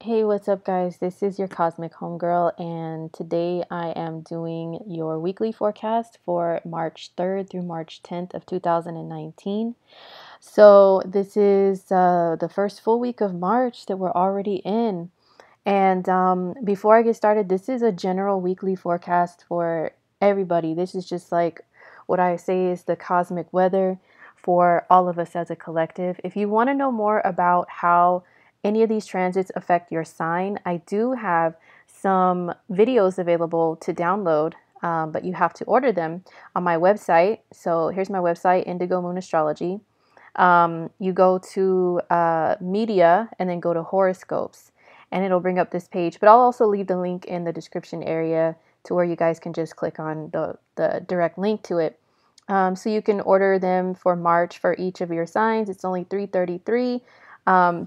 Hey, what's up, guys? This is your Cosmic Homegirl, and today I am doing your weekly forecast for March 3rd through March 10th of 2019. So, this is the first full week of March that we're already in. And before I get started, this is a general weekly forecast for everybody. This is just like what I say is the cosmic weather for all of us as a collective. If you want to know more about how any of these transits affect your sign, I do have some videos available to download, but you have to order them on my website. So here's my website, Indigo Moon Astrology. You go to media and then go to horoscopes, and it'll bring up this page. But I'll also leave the link in the description area to where you guys can just click on the direct link to it. So you can order them for March for each of your signs. It's only $3.33.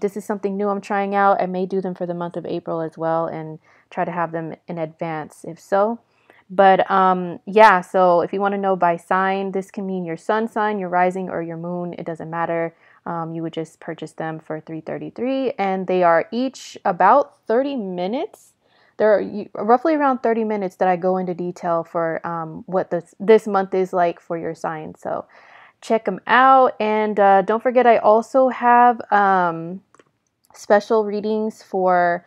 This is something new I'm trying out. I may do them for the month of April as well and try to have them in advance if so. But yeah, so if you want to know by sign, this can mean your sun sign, your rising, or your moon. It doesn't matter. You would just purchase them for $3.33, and they are each about 30 minutes. They're roughly around 30 minutes that I go into detail for what this month is like for your sign. So check them out. And don't forget, I also have special readings for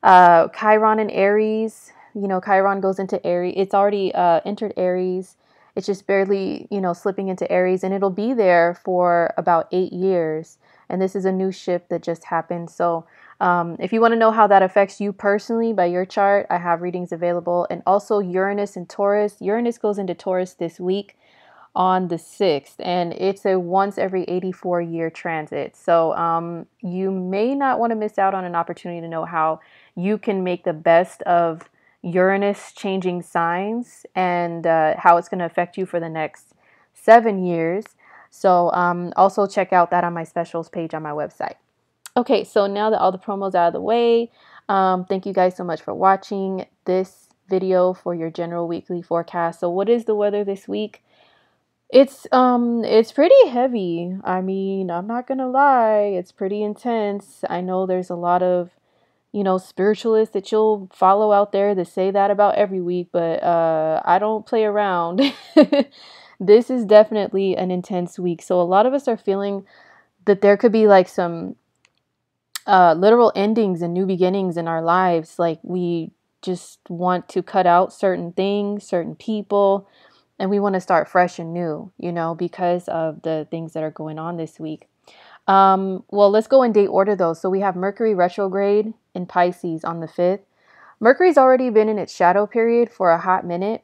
Chiron and Aries. You know, Chiron goes into Aries. It's already entered Aries. It's just barely, slipping into Aries, and it'll be there for about 8 years. And this is a new shift that just happened. So if you want to know how that affects you personally by your chart, I have readings available. And also Uranus and Taurus. Uranus goes into Taurus this week on the 6th, and it's a once every 84-year transit. So you may not want to miss out on an opportunity to know how you can make the best of Uranus changing signs and how it's going to affect you for the next 7 years. So also check out that on my specials page on my website. Okay, so now that all the promos out of the way, thank you guys so much for watching this video for your general weekly forecast. So what is the weather this week? It's pretty heavy. I mean, I'm not gonna lie, it's pretty intense. I know there's a lot of, spiritualists that you'll follow out there that say that about every week, but I don't play around. This is definitely an intense week. So a lot of us are feeling that there could be like some literal endings and new beginnings in our lives. Like we just want to cut out certain things, certain people, and we want to start fresh and new, because of the things that are going on this week. Well, let's go in date order though. So we have Mercury retrograde in Pisces on the 5th. Mercury's already been in its shadow period for a hot minute,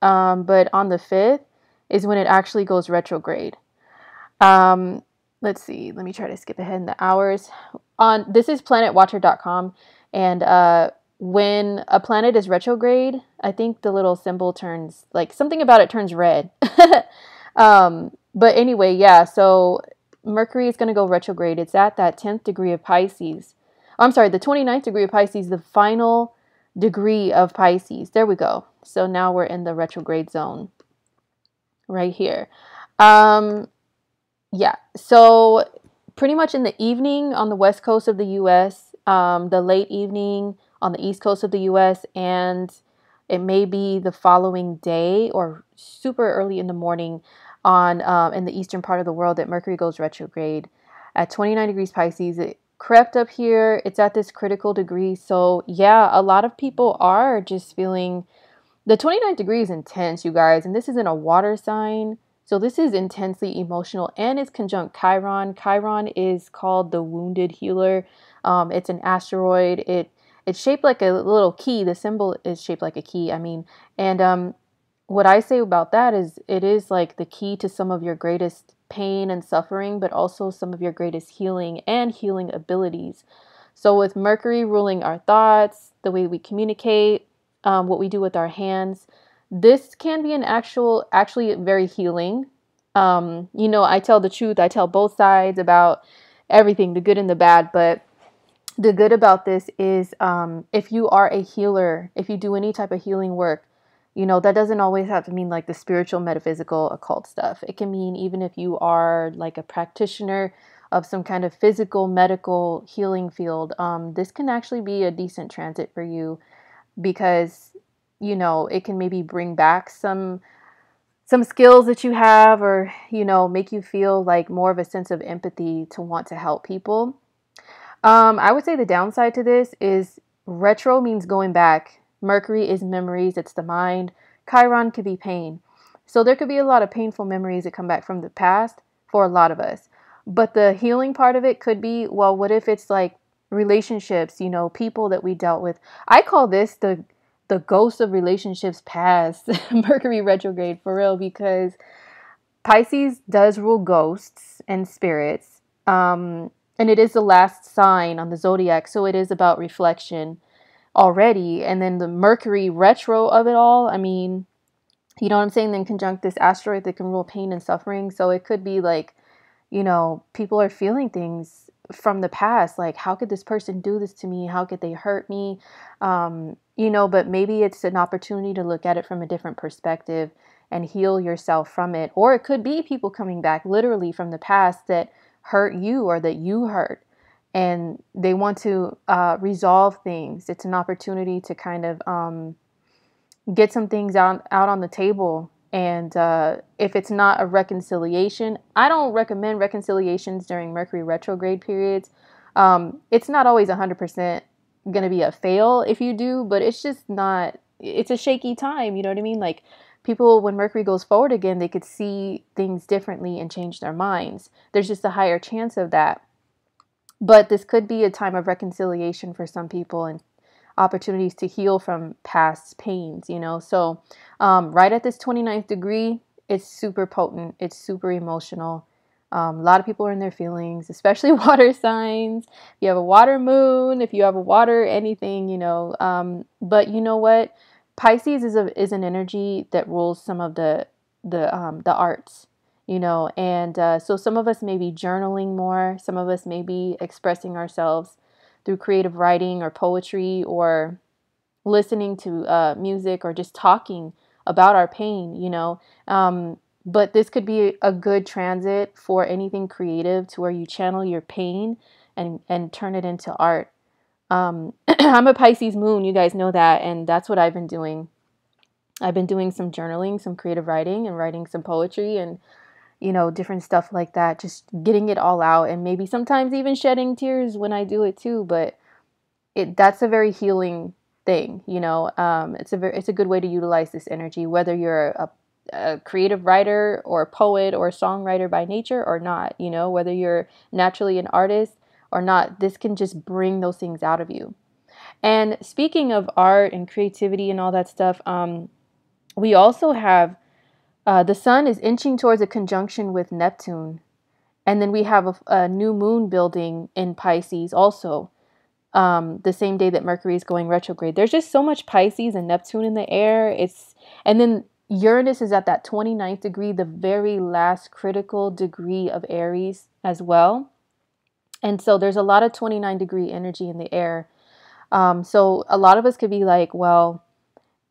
but on the 5th is when it actually goes retrograde. Let's see. Let me try to skip ahead in the hours. This is planetwatcher.com, and when a planet is retrograde, I think the little symbol turns, like, something about it turns red. But anyway, yeah, so Mercury is going to go retrograde. It's at that 10th degree of Pisces. I'm sorry, the 29th degree of Pisces, the final degree of Pisces. There we go. So now we're in the retrograde zone right here. Yeah, so pretty much in the evening on the west coast of the U.S., the late evening on the east coast of the U.S., and it may be the following day or super early in the morning on in the eastern part of the world that Mercury goes retrograde at 29 degrees Pisces. It crept up here. It's at this critical degree. So yeah, a lot of people are just feeling the 29 degrees intense, you guys, and this is in a water sign. So this is intensely emotional, and it's conjunct Chiron. Chiron is called the wounded healer. It's an asteroid. It's shaped like a little key. The symbol is shaped like a key. I mean, and what I say about that is it is like the key to some of your greatest pain and suffering, but also some of your greatest healing and healing abilities. So with Mercury ruling our thoughts, the way we communicate, what we do with our hands, this can be actually very healing. I tell the truth. I tell both sides about everything, the good and the bad. But the good about this is if you are a healer, if you do any type of healing work, that doesn't always have to mean like the spiritual, metaphysical, occult stuff. It can mean even if you are like a practitioner of some kind of physical, medical healing field, this can actually be a decent transit for you because, you know, it can maybe bring back some skills that you have, or, you know, make you feel like more of a sense of empathy to want to help people. I would say the downside to this is retro means going back. Mercury is memories, it's the mind. Chiron could be pain. So there could be a lot of painful memories that come back from the past for a lot of us. But the healing part of it could be, well, what if it's like relationships, you know, people that we dealt with. I call this the ghost of relationships past, Mercury retrograde, for real, because Pisces does rule ghosts and spirits. And it is the last sign on the zodiac, so it is about reflection already. And then the Mercury retro of it all, I mean, you know what I'm saying? Then conjunct this asteroid that can rule pain and suffering. So it could be like, you know, people are feeling things from the past, like, how could this person do this to me? How could they hurt me? You know, but maybe it's an opportunity to look at it from a different perspective and heal yourself from it. Or it could be people coming back literally from the past that hurt you or that you hurt, and they want to resolve things. It's an opportunity to kind of get some things out on the table. And if it's not a reconciliation, I don't recommend reconciliations during Mercury retrograde periods. It's not always 100% going to be a fail if you do, but it's just not, it's a shaky time. You know what I mean? Like, people, when Mercury goes forward again, they could see things differently and change their minds. There's just a higher chance of that. But this could be a time of reconciliation for some people and opportunities to heal from past pains, you know. So right at this 29th degree, it's super potent. It's super emotional. A lot of people are in their feelings, especially water signs. If you have a water moon, if you have a water anything, you know. But you know what? Pisces is an energy that rules some of the arts, you know. And so some of us may be journaling more. Some of us may be expressing ourselves through creative writing or poetry, or listening to music, or just talking about our pain, you know. But this could be a good transit for anything creative, to where you channel your pain and turn it into art. I'm a Pisces moon, you guys know that, and that's what I've been doing. I've been doing some journaling, some creative writing, and writing some poetry, and, you know, different stuff like that, just getting it all out, and maybe sometimes even shedding tears when I do it too. But that's a very healing thing, you know. It's a good way to utilize this energy, whether you're a creative writer or a poet or a songwriter by nature or not, you know, whether you're naturally an artist or not. This can just bring those things out of you. And speaking of art and creativity and all that stuff, we also have the sun is inching towards a conjunction with Neptune. And then we have a new moon building in Pisces also, the same day that Mercury is going retrograde. There's just so much Pisces and Neptune in the air. And then Uranus is at that 29th degree, the very last critical degree of Aries as well. And so there's a lot of 29-degree energy in the air. So a lot of us could be like, well,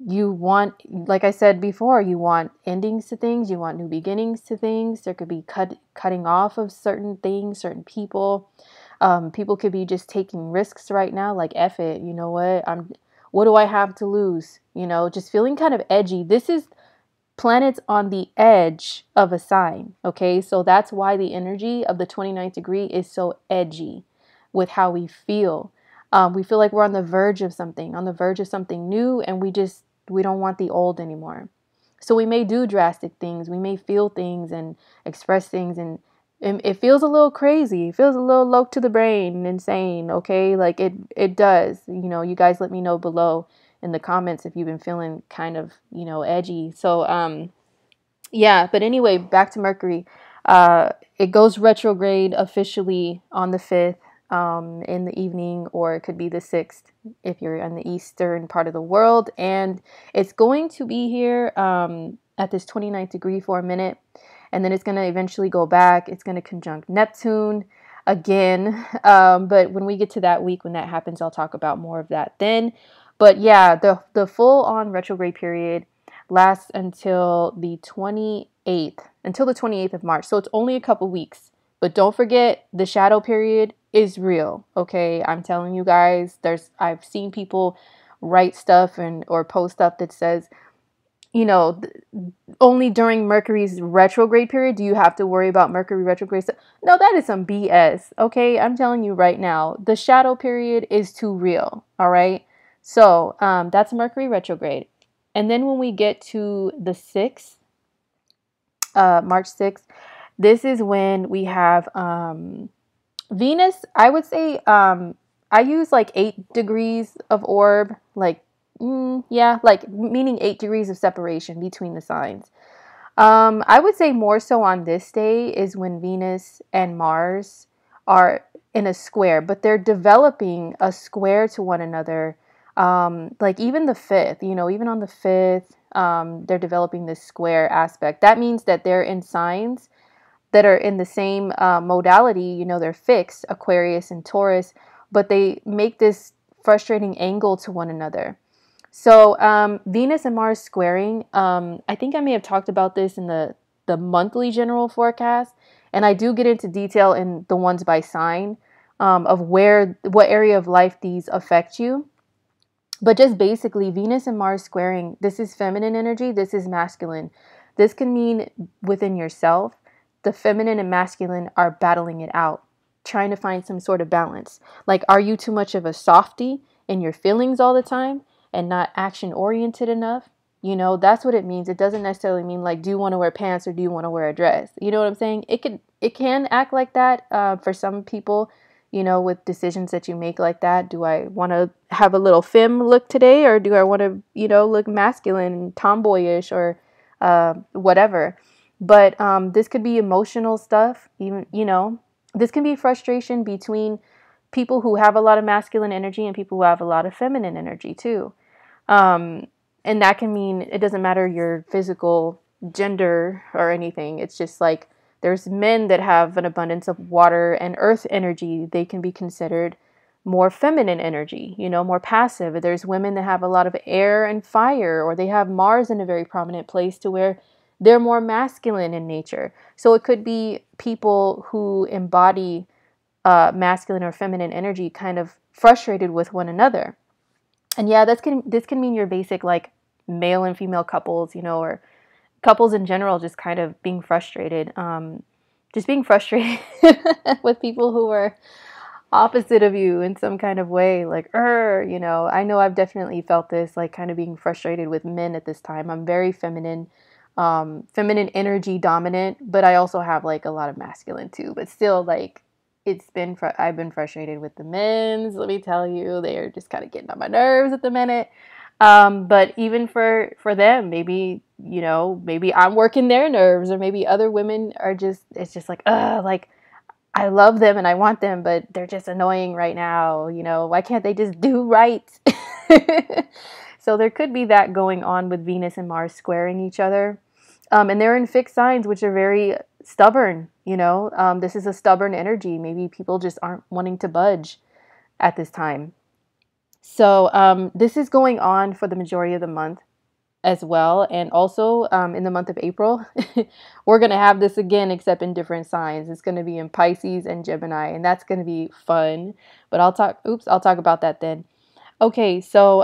you want, like I said before, you want endings to things, you want new beginnings to things. There could be cutting off of certain things, certain people. People could be just taking risks right now, like, F it, you know what do I have to lose? You know, just feeling kind of edgy. This is planets on the edge of a sign, okay? So that's why the energy of the 29th degree is so edgy with how we feel. We feel like we're on the verge of something new, and we don't want the old anymore. So we may do drastic things. We may feel things and express things, and it feels a little crazy. It feels a little low to the brain and insane, okay? Like it does. You know, you guys let me know below in the comments if you've been feeling kind of, you know, edgy. So, yeah, but anyway, back to Mercury. It goes retrograde officially on the 5th, in the evening, or it could be the 6th if you're in the eastern part of the world. And it's going to be here at this 29th degree for a minute. And then it's going to eventually go back. It's going to conjunct Neptune again. But when we get to that week, when that happens, I'll talk about more of that then. But yeah, the full-on retrograde period lasts until the 28th of March. So it's only a couple weeks But don't forget, the shadow period is real. Okay, I'm telling you guys, I've seen people write stuff and or post stuff that says, you know, only during Mercury's retrograde period do you have to worry about Mercury retrograde stuff. No, that is some BS. Okay, I'm telling you right now, the shadow period is too real. All right, so that's Mercury retrograde, and then when we get to the 6th, March 6th, this is when we have Venus. I would say I use like 8 degrees of orb, like yeah, like meaning 8 degrees of separation between the signs. I would say more so on this day is when Venus and Mars are in a square, but they're developing a square to one another. Like even the 5th, you know, even on the 5th, they're developing this square aspect. That means that they're in signs that are in the same modality. You know, they're fixed, Aquarius and Taurus, but they make this frustrating angle to one another. So Venus and Mars squaring, I think I may have talked about this in the monthly general forecast, and I do get into detail in the ones by sign of what area of life these affect you. But just basically, Venus and Mars squaring, this is feminine energy, this is masculine. This can mean within yourself, the feminine and masculine are battling it out, trying to find some sort of balance. Like, are you too much of a softie in your feelings all the time and not action oriented enough? You know, that's what it means. It doesn't necessarily mean like, do you want to wear pants or do you want to wear a dress? You know what I'm saying? It can act like that for some people, you know, with decisions that you make like that. Do I want to have a little femme look today, or do I want to, you know, look masculine, tomboyish, or whatever? But this could be emotional stuff, even, you know, this can be frustration between people who have a lot of masculine energy and people who have a lot of feminine energy too. And that can mean it doesn't matter your physical gender or anything. It's just like there's men that have an abundance of water and earth energy. They can be considered more feminine energy, you know, more passive. There's women that have a lot of air and fire, or they have Mars in a very prominent place to where they're more masculine in nature. So it could be people who embody masculine or feminine energy kind of frustrated with one another. And yeah, this can mean your basic like male and female couples, you know, or couples in general, just kind of being frustrated. Just being frustrated with people who are opposite of you in some kind of way, like, you know, I know I've definitely felt this, like kind of being frustrated with men at this time. I'm very feminine, feminine energy dominant, but I also have like a lot of masculine too, but still like I've been frustrated with the men's, let me tell you, they are just kind of getting on my nerves at the minute. But even for them, maybe, you know, maybe I'm working their nerves, or maybe other women are just, it's just like I love them and I want them, but they're just annoying right now. You know, why can't they just do right? So there could be that going on with Venus and Mars squaring each other. And they're in fixed signs, which are very stubborn. You know, this is a stubborn energy. Maybe people just aren't wanting to budge at this time. So this is going on for the majority of the month as well. And also in the month of April, we're going to have this again, except in different signs. It's going to be in Pisces and Gemini, and that's going to be fun. But I'll talk about that then. Okay, so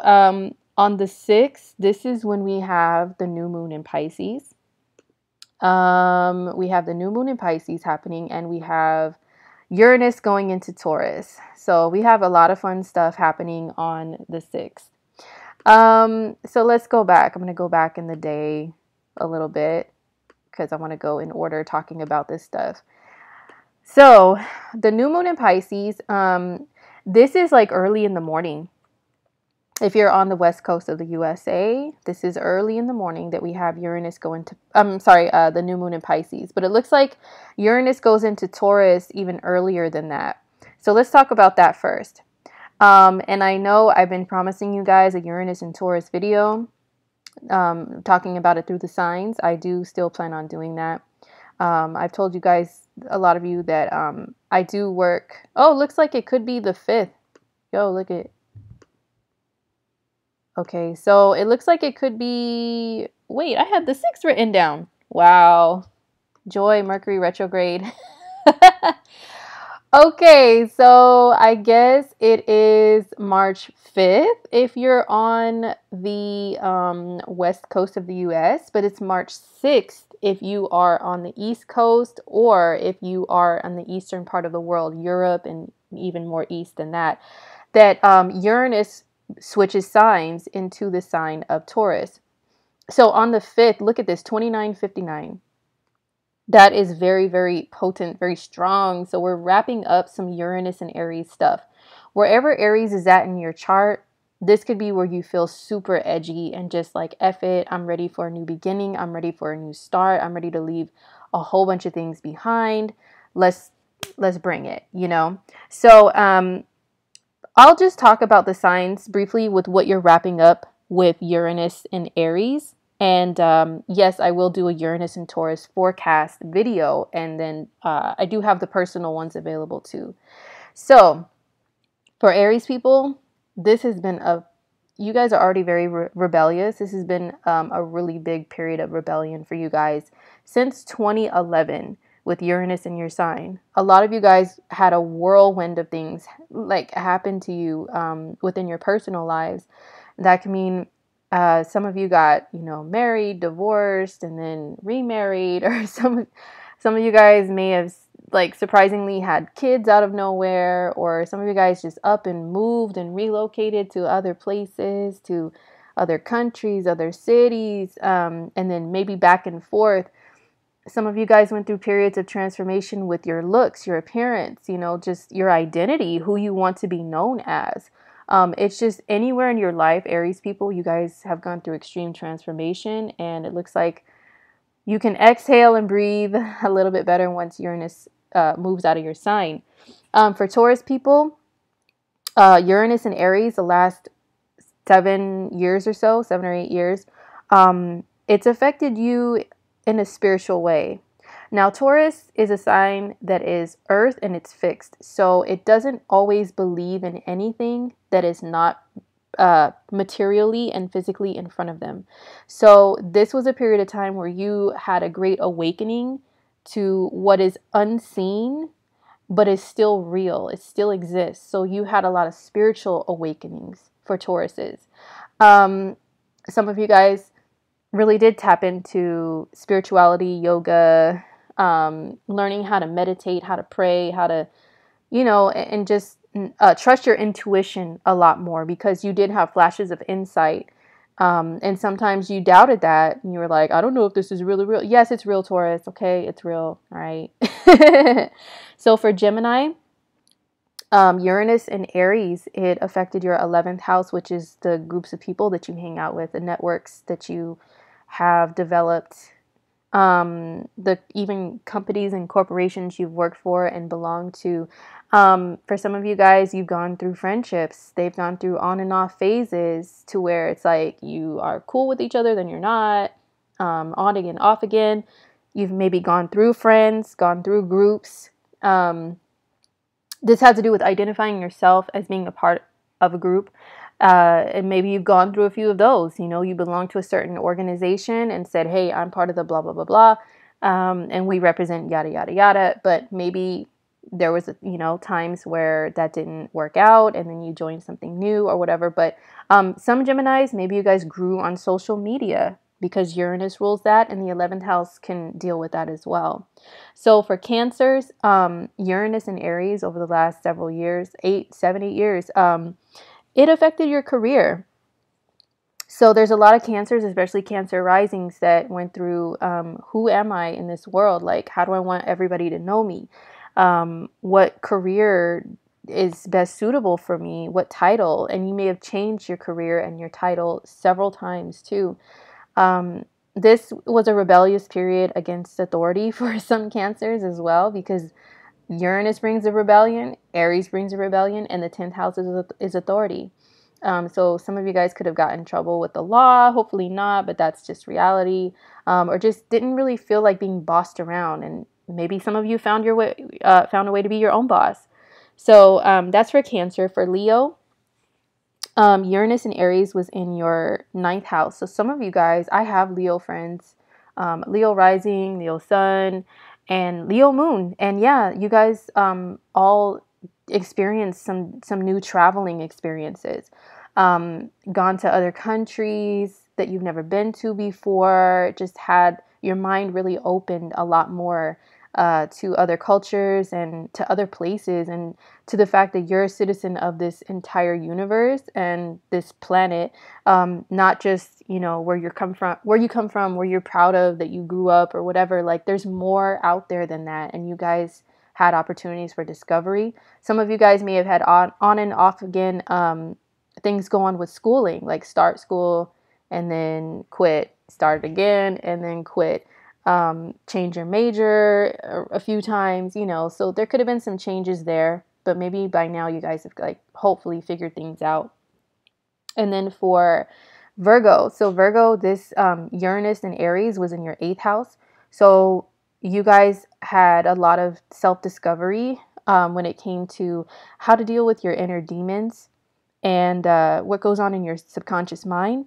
on the 6th, this is when we have the new moon in Pisces. We have the new moon in Pisces happening, and we have Uranus going into Taurus. So we have a lot of fun stuff happening on the 6th. So let's go back. I'm going to go back in the day a little bit because I want to go in order talking about this stuff. So the new moon in Pisces, this is like early in the morning. If you're on the west coast of the USA, this is early in the morning that we have Uranus go into, the new moon in Pisces. But it looks like Uranus goes into Taurus even earlier than that. So let's talk about that first. And I know I've been promising you guys a Uranus and Taurus video, talking about it through the signs. I do still plan on doing that. I've told you guys, a lot of you, that I do work. Oh, looks like it could be the 5th. Yo, look at. Okay, so it looks like it could be. Wait, I had the 6th written down. Wow. Joy, Mercury retrograde. Okay, so I guess it is March 5th if you're on the west coast of the US, but it's March 6th if you are on the east coast or if you are on the eastern part of the world, Europe and even more east than that, that Uranus switches signs into the sign of Taurus. So on the 5th, look at this, 2959. That is very, very potent, very strong. So we're wrapping up some Uranus and Aries stuff. Wherever Aries is at in your chart, this could be where you feel super edgy and just like, F it, I'm ready for a new beginning. I'm ready for a new start. I'm ready to leave a whole bunch of things behind. Let's bring it, you know? So I'll just talk about the signs briefly with what you're wrapping up with Uranus and Aries. And yes, I will do a Uranus and Taurus forecast video. And then I do have the personal ones available too. So for Aries people, this has been you guys are already very rebellious. This has been a really big period of rebellion for you guys since 2011 with Uranus in your sign. A lot of you guys had a whirlwind of things like happen to you within your personal lives. That can mean some of you got, married, divorced, and then remarried, or some of you guys may have like surprisingly had kids out of nowhere, or some of you guys just up and moved and relocated to other places, to other countries, other cities, and then maybe back and forth. Some of you guys went through periods of transformation with your looks, your appearance, just your identity, who you want to be known as. It's just anywhere in your life, Aries people, you guys have gone through extreme transformation, and it looks like you can exhale and breathe a little bit better once Uranus moves out of your sign. For Taurus people, Uranus and Aries, the last 7 years or so, 7 or 8 years, it's affected you in a spiritual way. Now, Taurus is a sign that is earth and it's fixed. So it doesn't always believe in anything that is not materially and physically in front of them. So this was a period of time where you had a great awakening to what is unseen, but is still real. It still exists. So you had a lot of spiritual awakenings for Tauruses. Some of you guys really did tap into spirituality, yoga, learning how to meditate, how to pray, how to, and just trust your intuition a lot more, because you did have flashes of insight. And sometimes you doubted that. And you were like, I don't know if this is really real. Yes, it's real, Taurus. Okay, it's real. All right. So for Gemini, Uranus and Aries, it affected your 11th house, which is the groups of people that you hang out with, the networks that you have developed, the even companies and corporations you've worked for and belong to. For some of you guys, you've gone through friendships. They've gone through on and off phases to where it's like you are cool with each other, then you're not, on again, off again. You've maybe gone through friends, gone through groups. This has to do with identifying yourself as being a part of a group. And maybe you've gone through a few of those. You belong to a certain organization and said, hey, I'm part of the blah, blah, blah, blah. And we represent yada, yada, yada. But maybe there was, times where that didn't work out and then you joined something new or whatever. But some Geminis, maybe you guys grew on social media because Uranus rules that, and the 11th house can deal with that as well. So for Cancers, Uranus and Aries over the last several years, 7, 8 years, it affected your career. So there's a lot of Cancers, especially Cancer risings, that went through, who am I in this world? Like, how do I want everybody to know me? What career is best suitable for me? What title? And you may have changed your career and your title several times too. This was a rebellious period against authority for some Cancers as well, because Uranus brings a rebellion, Aries brings a rebellion, and the 10th house is authority. So some of you guys could have gotten in trouble with the law, hopefully not, but that's just reality, or just didn't really feel like being bossed around. And maybe some of you found a way to be your own boss. So that's for Cancer. For Leo, Uranus and Aries was in your 9th house. So some of you guys, I have Leo friends, Leo rising, Leo sun, and Leo moon. And yeah, you guys all experienced some new traveling experiences, gone to other countries that you've never been to before, just had your mind really opened a lot more to other cultures and to other places, and to the fact that you're a citizen of this entire universe and this planet, not just, you know, where you come from, where you're proud of that you grew up or whatever. Like, there's more out there than that, and you guys had opportunities for discovery. Some of you guys may have had on and off again things go on with schooling, like start school and then quit, start again and then quit, change your major a few times, you know. So there could have been some changes there, but maybe by now you guys have, like, hopefully figured things out. And then for Virgo, so Virgo, this Uranus and Aries was in your 8th house. So you guys had a lot of self-discovery when it came to how to deal with your inner demons and what goes on in your subconscious mind.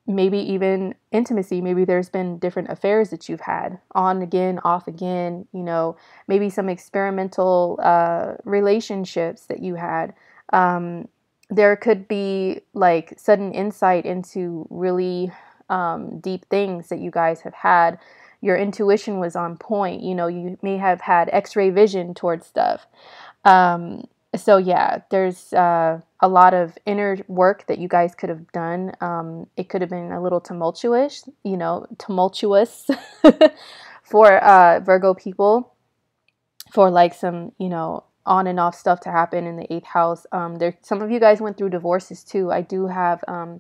Maybe even intimacy. Maybe there's been different affairs that you've had, on again, off again, you know, maybe some experimental relationships that you had. There could be like sudden insight into really deep things that you guys have had. Your intuition was on point. You know, you may have had x-ray vision towards stuff. So yeah, there's a lot of inner work that you guys could have done. It could have been a little tumultuous, you know, for Virgo people, for like some, you know, on and off stuff to happen in the 8th house. There, some of you guys went through divorces too. I do have at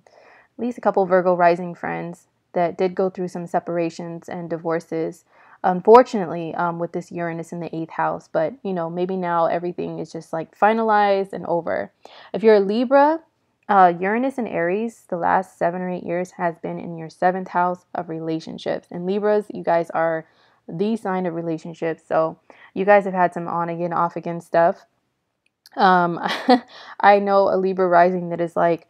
least a couple Virgo rising friends that did go through some separations and divorces, unfortunately, with this Uranus in the 8th house. But, you know, maybe now everything is just like finalized and over. If you're a Libra, Uranus in Aries the last 7 or 8 years has been in your 7th house of relationships. And Libras, you guys are the sign of relationships. So you guys have had some on again, off again stuff. I know a Libra rising that is like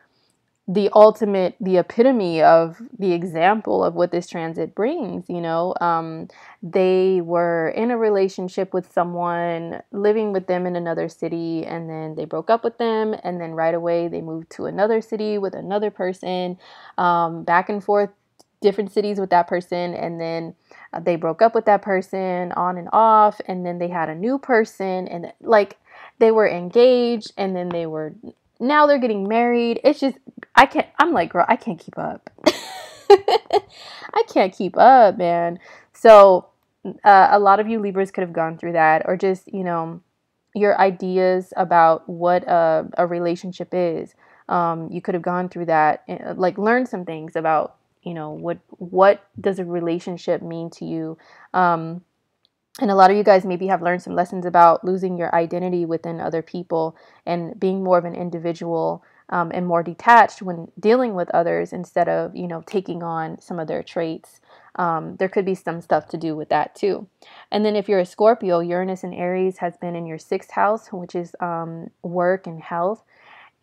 the ultimate, the epitome of the example of what this transit brings. You know, they were in a relationship with someone, living with them in another city, and then they broke up with them, and then right away they moved to another city with another person, back and forth, different cities with that person, and then they broke up with that person, on and off, and then they had a new person, and like they were engaged, and then now they're getting married. It's just, I'm like, girl, I can't keep up. I can't keep up, man. So a lot of you Libras could have gone through that, or just, you know, your ideas about what a relationship is. You could have gone through that, like learned some things about, you know, what does a relationship mean to you. And a lot of you guys maybe have learned some lessons about losing your identity within other people and being more of an individual, and more detached when dealing with others, instead of, you know, taking on some of their traits. There could be some stuff to do with that too. And then if you're a Scorpio, Uranus in Aries has been in your 6th house, which is work and health.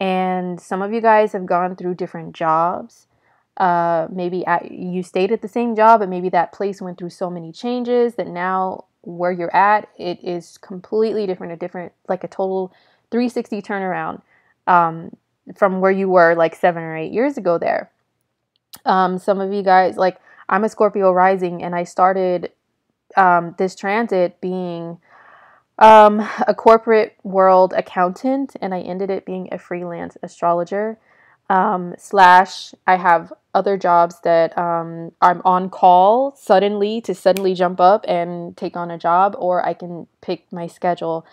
And some of you guys have gone through different jobs. Maybe you stayed at the same job, but maybe that place went through so many changes that now where you're at, it is completely different, like a total 360 turnaround, from where you were like 7 or 8 years ago there. Some of you guys, like, I'm a Scorpio rising, and I started this transit being a corporate world accountant, and I ended it being a freelance astrologer. Slash, I have other jobs that I'm on call suddenly jump up and take on a job, or I can pick my schedule.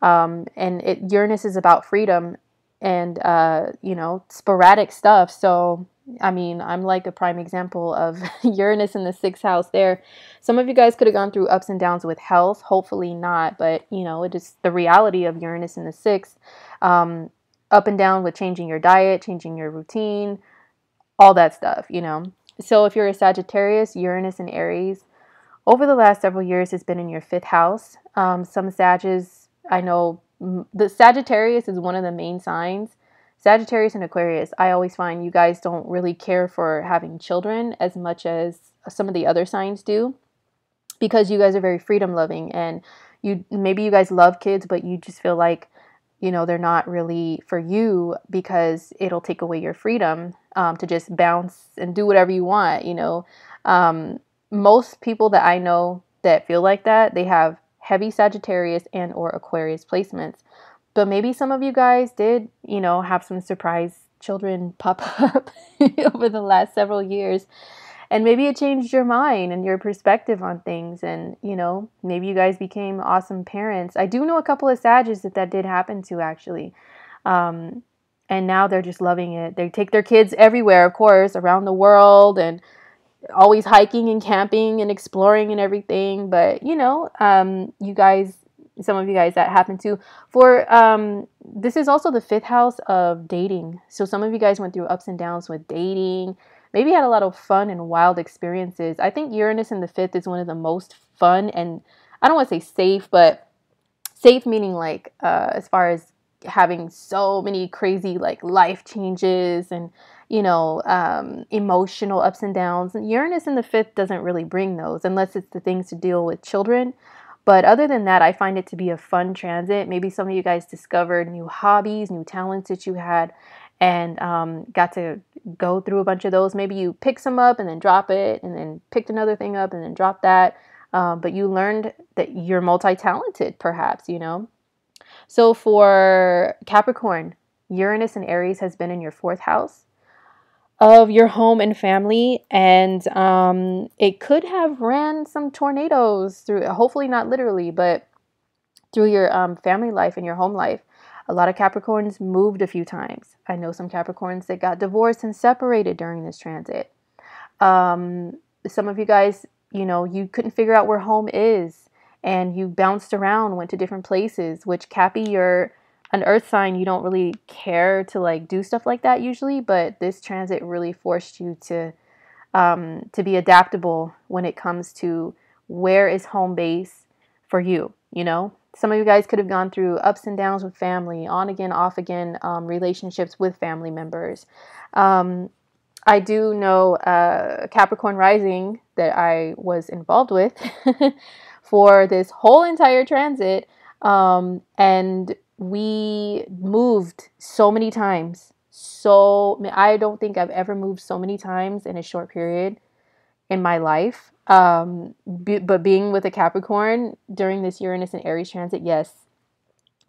And Uranus is about freedom and, you know, sporadic stuff. So, I mean, I'm like a prime example of Uranus in the 6th house there. Some of you guys could have gone through ups and downs with health. Hopefully not, but, you know, it is the reality of Uranus in the 6th. Up and down with changing your diet, changing your routine, all that stuff, you know. So if you're a Sagittarius, Uranus in Aries, over the last several years has been in your 5th house. Some Sages, I know the Sagittarius is one of the main signs. Sagittarius and Aquarius, I always find you guys don't really care for having children as much as some of the other signs do, because you guys are very freedom loving, and maybe you guys love kids, but you just feel like, they're not really for you because it'll take away your freedom to just bounce and do whatever you want. Most people that I know that feel like that, they have heavy Sagittarius and or Aquarius placements. But maybe some of you guys did, have some surprise children pop up over the last several years. And maybe it changed your mind and your perspective on things. And, maybe you guys became awesome parents. I do know a couple of Sagittarius that did happen to, actually. And now they're just loving it. They take their kids everywhere, of course, around the world, and always hiking and camping and exploring and everything. But, you guys, some of you guys that happen to. This is also the 5th house of dating. So some of you guys went through ups and downs with dating. Maybe had a lot of fun and wild experiences. I think Uranus in the 5th is one of the most fun, and I don't want to say safe, but safe meaning like as far as having so many crazy like life changes and, emotional ups and downs. And Uranus in the 5th doesn't really bring those unless it's the things to deal with children. But other than that, I find it to be a fun transit. Maybe some of you guys discovered new hobbies, new talents that you had, and got to go through a bunch of those. Maybe you pick some up and then drop it, and then picked another thing up and then dropped that. But you learned that you're multi-talented, perhaps, So for Capricorn, Uranus and Aries has been in your 4th house of your home and family, and it could have ran some tornadoes through, hopefully not literally, but through your family life and your home life. A lot of Capricorns moved a few times. I know some Capricorns that got divorced and separated during this transit. Some of you guys, you couldn't figure out where home is, and you bounced around, went to different places, which Cappy, you're an earth sign. You don't really care to like do stuff like that usually, but this transit really forced you to be adaptable when it comes to where is home base for you, Some of you guys could have gone through ups and downs with family, on again, off again, relationships with family members. I do know Capricorn rising that I was involved with for this whole entire transit. And we moved so many times. I don't think I've ever moved so many times in a short period in my life. But being with a Capricorn during this Uranus and Aries transit, yes,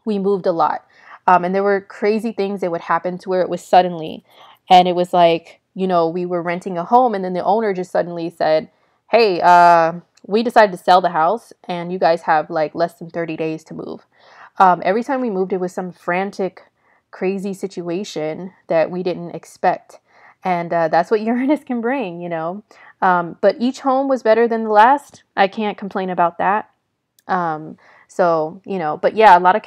we moved a lot. And there were crazy things that would happen to where it was suddenly. And it was like, we were renting a home, and then the owner just suddenly said, hey, we decided to sell the house, and you guys have like less than 30 days to move. Every time we moved, it was some frantic, crazy situation that we didn't expect. And that's what Uranus can bring, But each home was better than the last. I can't complain about that. But yeah, a lot of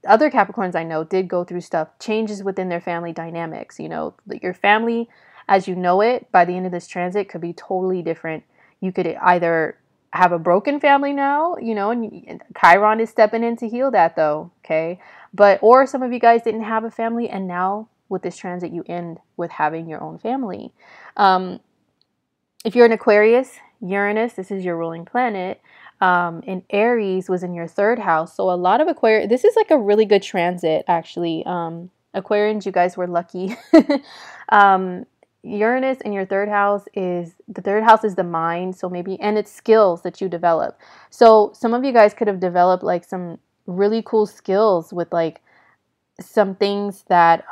other Capricorns I know did go through stuff, changes within their family dynamics. Your family as you know it by the end of this transit could be totally different. You could either have a broken family now, and Chiron is stepping in to heal that though. Okay. Or some of you guys didn't have a family, and now with this transit, you end with having your own family. If you're an Aquarius, Uranus, this is your ruling planet, and Aries was in your 3rd house. So a lot of Aquarius, this is like a really good transit, actually. Aquarians, you guys were lucky. Uranus in your 3rd house is the mind. So maybe, and it's skills that you develop. So some of you guys could have developed like some really cool skills with like some things that,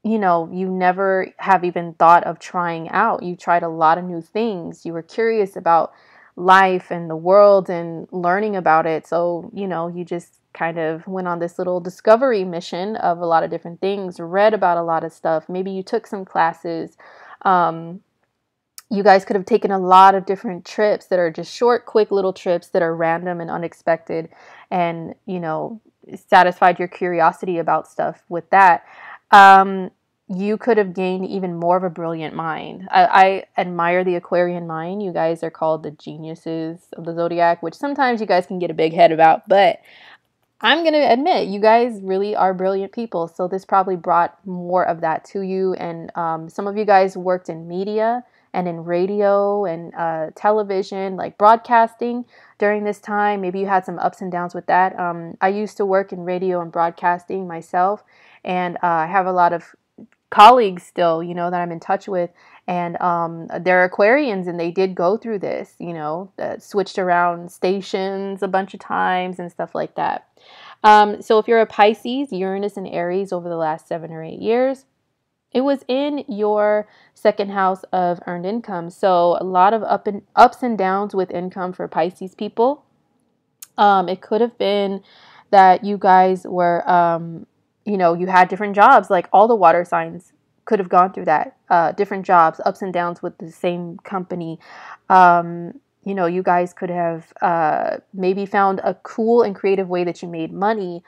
you never have even thought of trying out. You tried a lot of new things. You were curious about life and the world and learning about it. So, you just kind of went on this little discovery mission of a lot of different things, read about a lot of stuff. Maybe you took some classes. You guys could have taken a lot of different trips that are just short, quick little trips that are random and unexpected, and, satisfied your curiosity about stuff with that. You could have gained even more of a brilliant mind. I admire the Aquarian mind. You guys are called the geniuses of the zodiac, which sometimes you guys can get a big head about, but I'm going to admit you guys really are brilliant people. So this probably brought more of that to you. And some of you guys worked in media and in radio and television, like broadcasting during this time. Maybe you had some ups and downs with that. I used to work in radio and broadcasting myself, and I have a lot of colleagues still, that I'm in touch with, and they're Aquarians, and they did go through this, switched around stations a bunch of times and stuff like that. So if you're a Pisces, Uranus and Aries over the last 7 or 8 years, it was in your second house of earned income. So a lot of ups and downs with income for Pisces people. It could have been that you guys were, you had different jobs, like all the water signs could have gone through that, different jobs, ups and downs with the same company. You guys could have maybe found a cool and creative way that you made money,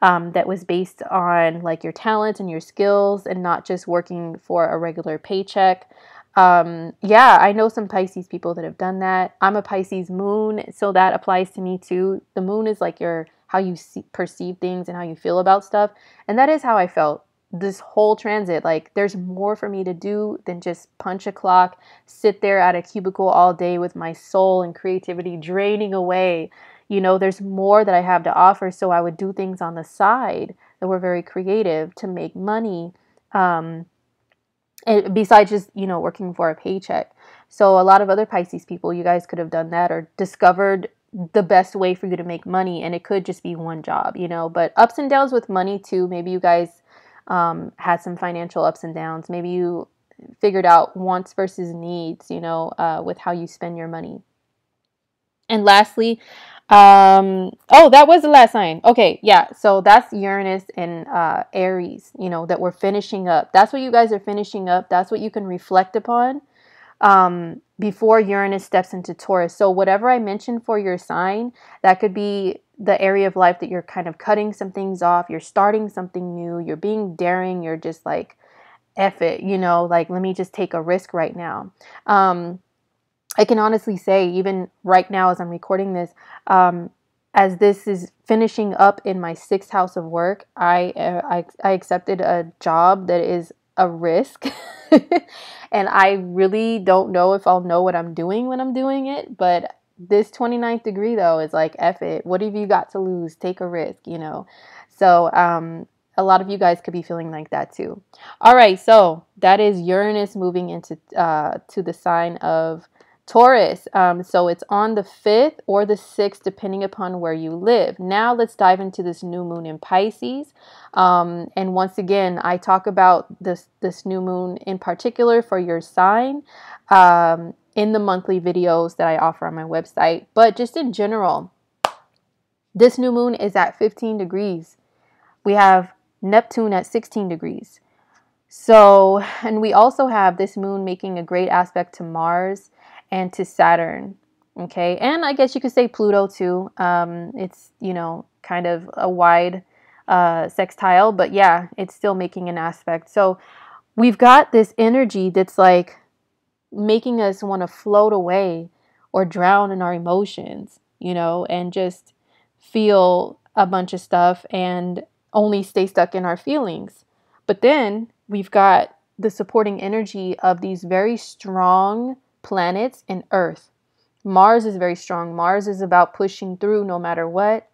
that was based on like your talents and your skills and not just working for a regular paycheck. Yeah, I know some Pisces people that have done that. I'm a Pisces moon, so that applies to me too. The moon is like how you perceive things and how you feel about stuff. And that is how I felt this whole transit. Like, there's more for me to do than just punch a clock, sit there at a cubicle all day with my soul and creativity draining away. There's more that I have to offer. So I would do things on the side that were very creative to make money. Besides just, working for a paycheck. So a lot of other Pisces people, you guys could have done that or discovered the best way for you to make money. And it could just be one job, but ups and downs with money too. Maybe you guys had some financial ups and downs. Maybe you figured out wants versus needs, with how you spend your money. And lastly, that was the last sign. Okay, yeah. So that's Uranus and Aries, that we're finishing up. That's what you guys are finishing up. That's what you can reflect upon before Uranus steps into Taurus. So whatever I mentioned for your sign, that could be the area of life that you're kind of cutting some things off. You're starting something new. You're being daring. You're just like, F it, like, let me just take a risk right now. I can honestly say, even right now as I'm recording this, as this is finishing up in my 6th house of work, I accepted a job that is a risk. And I really don't know if I'll know what I'm doing when I'm doing it. But this 29th degree, though, is like, F it. What have you got to lose? Take a risk, So a lot of you guys could be feeling like that too. All right, so that is Uranus moving into to the sign of Taurus. So it's on the 5th or the 6th, depending upon where you live. Now let's dive into this new moon in Pisces. And once again, I talk about this new moon in particular for your sign in the monthly videos that I offer on my website. But just in general, this new moon is at 15 degrees. We have Neptune at 16 degrees. So, and we also have this moon making a great aspect to Mars and to Saturn. Okay. And I guess you could say Pluto too. It's, kind of a wide sextile, but yeah, it's still making an aspect. So we've got this energy that's like making us want to float away or drown in our emotions, and just feel a bunch of stuff and only stay stuck in our feelings. But then we've got the supporting energy of these very strong planets in Earth. Mars is very strong. Mars is about pushing through no matter what.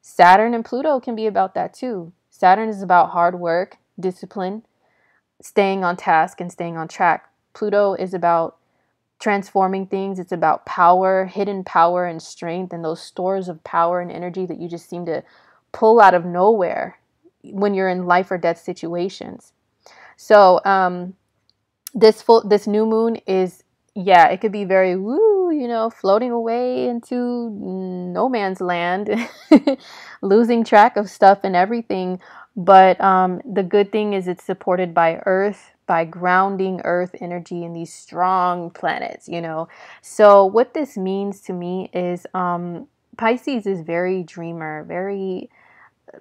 Saturn and Pluto can be about that too. Saturn is about hard work, discipline, staying on task and staying on track. Pluto is about transforming things. It's about power, hidden power and strength, and those stores of power and energy that you just seem to pull out of nowhere when you're in life or death situations. So this new moon is, it could be very woo, floating away into no man's land, losing track of stuff and everything. But the good thing is it's supported by Earth, by grounding Earth energy in these strong planets, So what this means to me is Pisces is very dreamer, very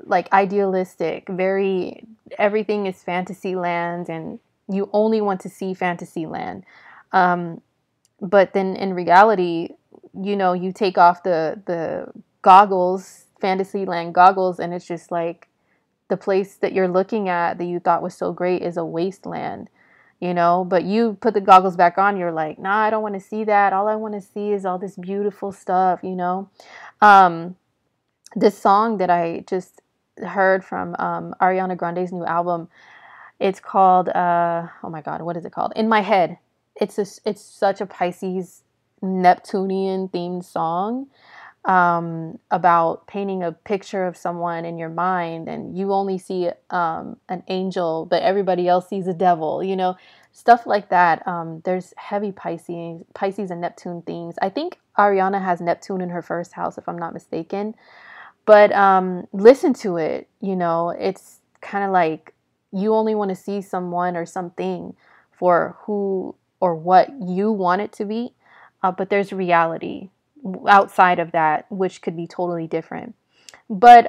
like idealistic, very, everything is fantasy land and you only want to see fantasy land. But then in reality, you take off the goggles, Fantasyland goggles, and it's just like the place that you're looking at that you thought was so great is a wasteland. you know, but you put the goggles back on, you're like, nah, I don't want to see that. All I want to see is all this beautiful stuff, you know. Um, this song that I just heard from Ariana Grande's new album, it's called oh my god, what is it called? In My Head. It's such a Pisces Neptunian themed song, about painting a picture of someone in your mind, and you only see an angel, but everybody else sees a devil, you know, stuff like that. There's heavy Pisces and Neptune themes. I think Ariana has Neptune in her first house, if I'm not mistaken. But listen to it, you know, it's kind of like you only want to see someone or something for who or what you want it to be. But there's reality outside of that, which could be totally different. But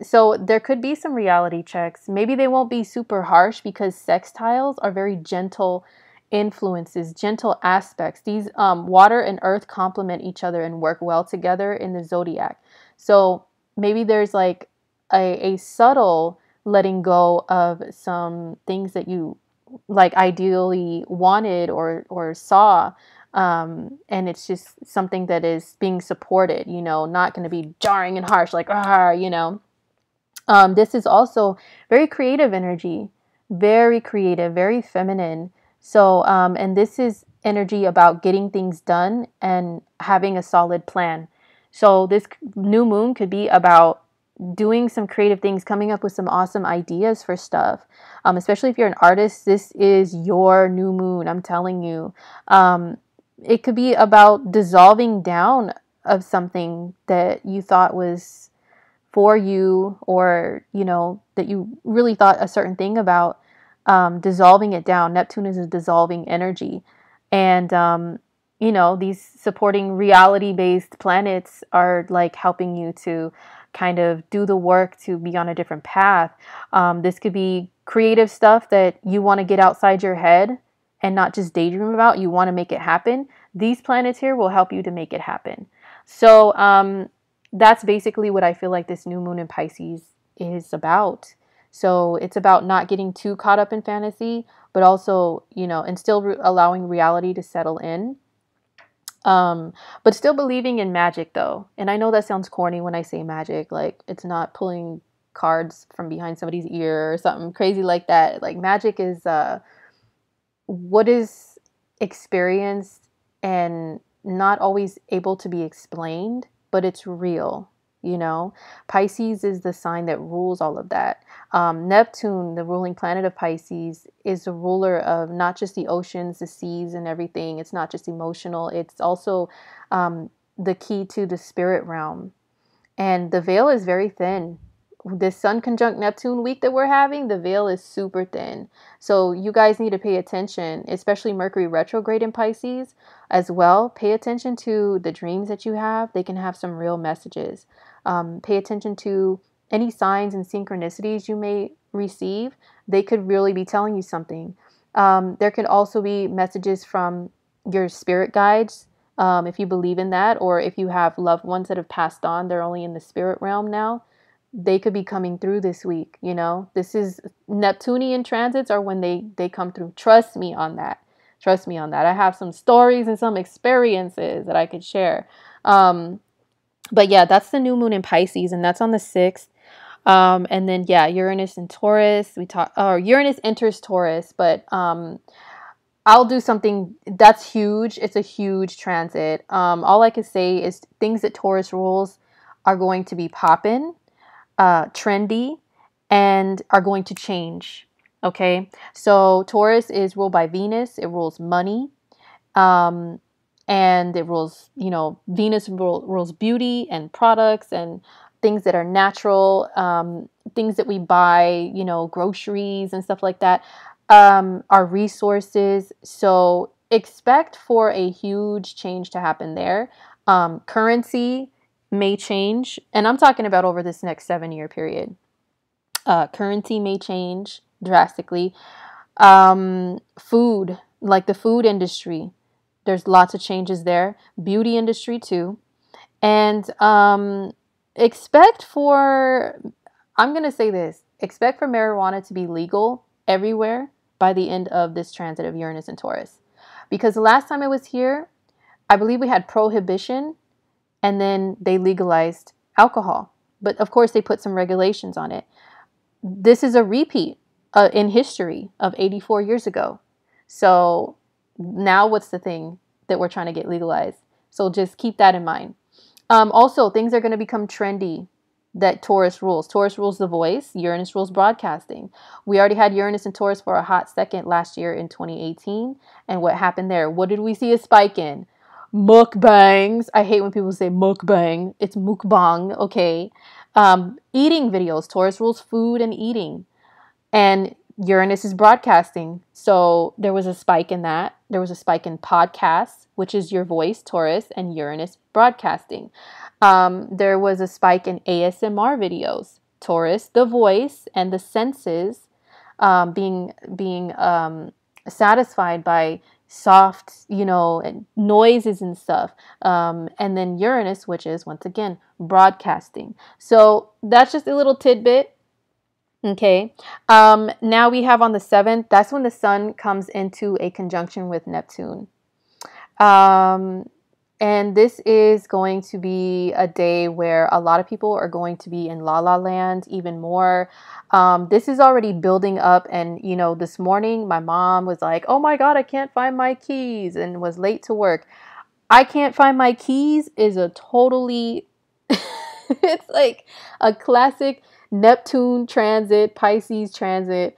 so there could be some reality checks. Maybe they won't be super harsh because sextiles are very gentle influences, gentle aspects. These water and earth complement each other and work well together in the zodiac. So maybe there's like a subtle letting go of some things that you like ideally wanted or saw, and it's just something that is being supported, you know, not going to be jarring and harsh like, ah, you know. This is also very creative energy, very creative, very feminine. So, and this is energy about getting things done and having a solid plan. So this new moon could be about doing some creative things, coming up with some awesome ideas for stuff. Especially if you're an artist, this is your new moon. I'm telling you. It could be about dissolving down of something that you thought was for you, or you know, that you really thought a certain thing about, dissolving it down. Neptune is a dissolving energy, and you know, these supporting reality based planets are like helping you to kind of do the work to be on a different path. This could be creative stuff that you want to get outside your head and not just daydream about. You want to make it happen. These planets here will help you to make it happen. So that's basically what I feel like this new moon in Pisces is about. So it's about not getting too caught up in fantasy, but also, you know, and still allowing reality to settle in. But still believing in magic though. And I know that sounds corny when I say magic, like it's not pulling cards from behind somebody's ear or something crazy like that. Like magic is what is experienced and not always able to be explained, but it's real, you know. Pisces is the sign that rules all of that. Neptune, the ruling planet of Pisces, is the ruler of not just the oceans, the seas, and everything. It's not just emotional. It's also the key to the spirit realm. And the veil is very thin. This Sun conjunct Neptune week that we're having, the veil is super thin. So you guys need to pay attention, especially Mercury retrograde in Pisces as well. Pay attention to the dreams that you have. They can have some real messages. Pay attention to any signs and synchronicities you may receive. They could really be telling you something. There could also be messages from your spirit guides, if you believe in that, or if you have loved ones that have passed on, they're only in the spirit realm now. They could be coming through this week, you know. This is Neptunian transits are when they come through. Trust me on that. Trust me on that. I have some stories and some experiences that I could share. But yeah, that's the new moon in Pisces, and that's on the 6th. And then yeah, Uranus and Taurus. Or Uranus enters Taurus, but I'll do something that's huge. It's a huge transit. All I can say is things that Taurus rules are going to be poppin', trendy, and are going to change. Okay, so Taurus is ruled by Venus. It rules money, and it rules, you know, Venus rules beauty and products and things that are natural, things that we buy, you know, groceries and stuff like that, are resources. So expect for a huge change to happen there. Currency may change, and I'm talking about over this next 7-year period. Currency may change drastically. Food, like the food industry, there's lots of changes there. Beauty industry too. And expect for, I'm going to say this, expect for marijuana to be legal everywhere by the end of this transit of Uranus and Taurus. Because the last time I was here, I believe we had prohibition, and then they legalized alcohol. But of course, they put some regulations on it. This is a repeat in history of 84 years ago. So now what's the thing that we're trying to get legalized? So just keep that in mind. Also, things are going to become trendy that Taurus rules. Taurus rules the voice. Uranus rules broadcasting. We already had Uranus and Taurus for a hot second last year in 2018. And what happened there? What did we see a spike in? Mukbangs. I hate when people say mukbang. It's mukbang, okay? Eating videos. Taurus rules food and eating. And Uranus is broadcasting. So there was a spike in that. There was a spike in podcasts, which is your voice, Taurus, and Uranus broadcasting. There was a spike in ASMR videos, Taurus, the voice, and the senses being satisfied by soft, noises and stuff. And then Uranus, which is, once again, broadcasting. So that's just a little tidbit. Okay. Now we have on the 7th, that's when the sun comes into a conjunction with Neptune. And this is going to be a day where a lot of people are going to be in La La Land even more. This is already building up. And, this morning my mom was like, oh my God, I can't find my keys, and was late to work. I can't find my keys is a totally, it's like a classic Neptune transit, Pisces transit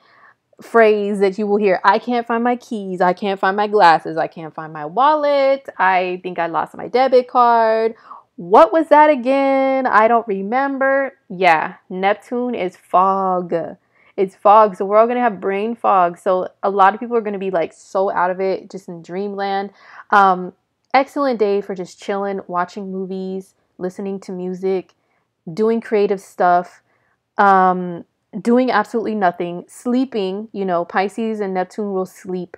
phrase that you will hear. I can't find my keys. I can't find my glasses. I can't find my wallet. I think I lost my debit card. What was that again? I don't remember. Yeah, Neptune is fog. It's fog. So we're all going to have brain fog. So a lot of people are going to be like so out of it, just in dreamland. Excellent day for just chilling, watching movies, listening to music, doing creative stuff. Doing absolutely nothing, sleeping, Pisces and Neptune will sleep.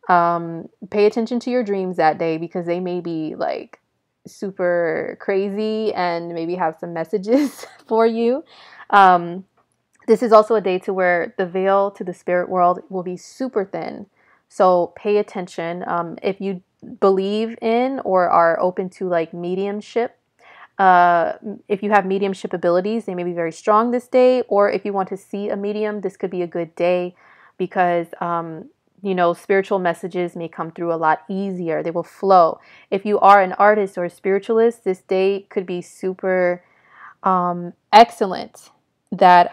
Pay attention to your dreams that day, because they may be like super crazy and maybe have some messages for you. This is also a day to where the veil to the spirit world will be super thin. So pay attention. If you believe in or are open to like mediumship, if you have mediumship abilities, they may be very strong this day. Or if you want to see a medium, this could be a good day, because, spiritual messages may come through a lot easier. They will flow. If you are an artist or a spiritualist, this day could be super excellent that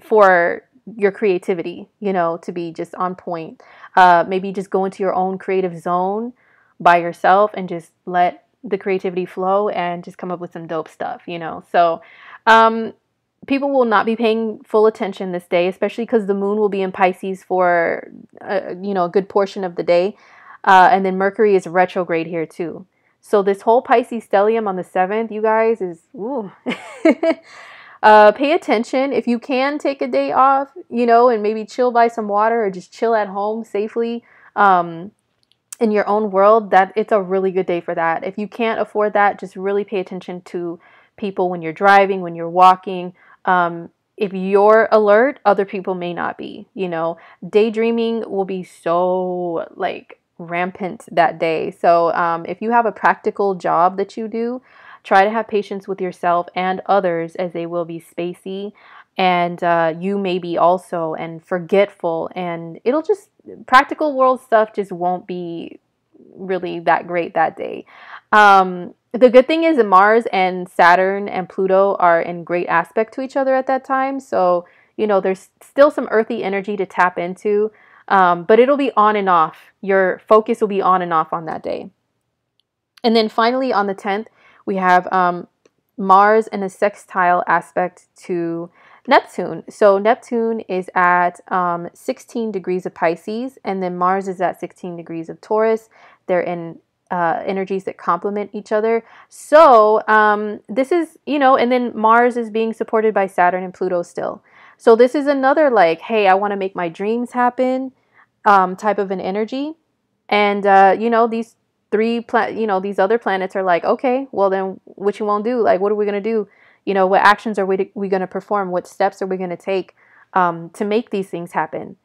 for your creativity, to be just on point. Maybe just go into your own creative zone by yourself and just let the creativity flow and just come up with some dope stuff, So people will not be paying full attention this day, especially because the moon will be in Pisces for, a good portion of the day. And then Mercury is retrograde here too. So this whole Pisces stellium on the 7th, you guys, is, ooh. Pay attention. If you can take a day off, and maybe chill by some water or just chill at home safely, in your own world, that it's a really good day for that. If you can't afford that, just really pay attention to people when you're driving, when you're walking. If you're alert, other people may not be, daydreaming will be so like rampant that day. So, if you have a practical job that you do, try to have patience with yourself and others, as they will be spacey. And you may be also, and forgetful, and it'll just, practical world stuff just won't be really that great that day. The good thing is that Mars and Saturn and Pluto are in great aspect to each other at that time. So, there's still some earthy energy to tap into, but it'll be on and off. Your focus will be on and off on that day. And then finally on the 10th, we have Mars in a sextile aspect to Neptune. So Neptune is at 16 degrees of Pisces, and then Mars is at 16 degrees of Taurus. They're in energies that complement each other. So this is, and then Mars is being supported by Saturn and Pluto still. So this is another like, hey, I want to make my dreams happen type of an energy. And, these these other planets are like, okay, well then what you won't do? Like, what are we going to do? What actions are we going to perform? What steps are we going to take to make these things happen?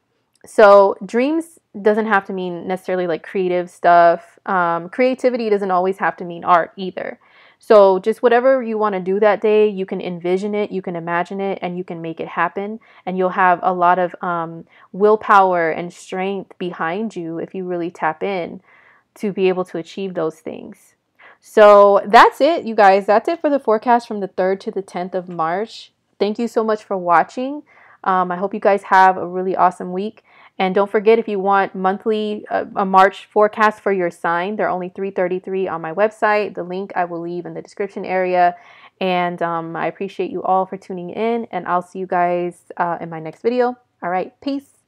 So dreams doesn't have to mean necessarily like creative stuff. Creativity doesn't always have to mean art either. So just whatever you want to do that day, you can envision it, you can imagine it, and you can make it happen. And you'll have a lot of willpower and strength behind you if you really tap in to be able to achieve those things. So that's it, you guys. That's it for the forecast from the 3rd to the 10th of March. Thank you so much for watching. I hope you guys have a really awesome week. And don't forget, if you want monthly a March forecast for your sign, they're only $3.33 on my website. The link I will leave in the description area. And I appreciate you all for tuning in, and I'll see you guys in my next video. All right, peace.